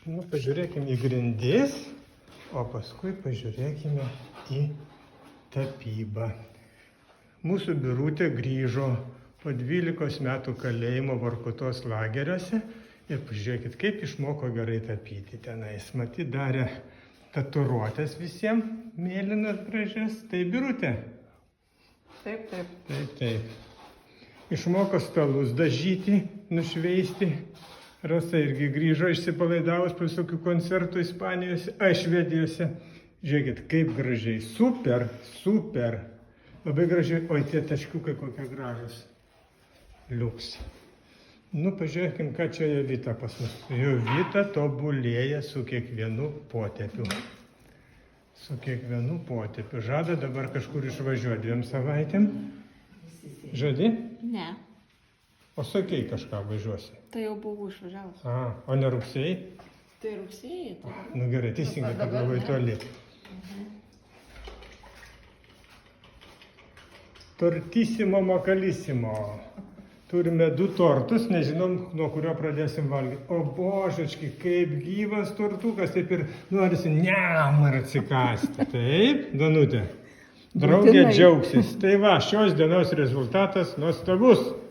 Nu, pažiūrėkime į grindis, o paskui pažiūrėkime į tapybą. Mūsų Birutė grįžo po 12 metų kalėjimo Vorkutos lageriuose ir pažiūrėkit, kaip išmoko gerai tapyti tenais. Matyt, darė tatuiruotės visiems mėlynas gražias. Tai Birutė? Taip, taip. Taip. Išmoko stalus dažyti, nušveisti. Rasa irgi grįžo išsipalaidavus po visokių koncertų Ispanijose, Švedijose. Žiūrėkit, kaip gražiai. Super, super. Labai gražiai. Oi, tie taškiukai kokie gražus. Liuks. Nu, pažiūrėkim, ką čia Jovita pas mus. Jovita tobulėja su kiekvienu potėpiu. Su kiekvienu potėpiu. Žada dabar kažkur išvažiuoti 2 savaitėm. Žadi? Ne. O sakei kažką važiuosi. Tai jau buvau išvažiavus. O ne rugsėjai? Tai rugsėjai. Tai... Nu gerai, teisingai, kad labai toli. Tortissimo macalissimo. Turime 2 tortus, nežinom, nuo kurio pradėsim valgyti. O božečki, kaip gyvas tortukas, taip ir norisi niam ir atsikasti. Taip, Danutė? Draugė džiaugsis. Tai va, šios dienos rezultatas nuostabus.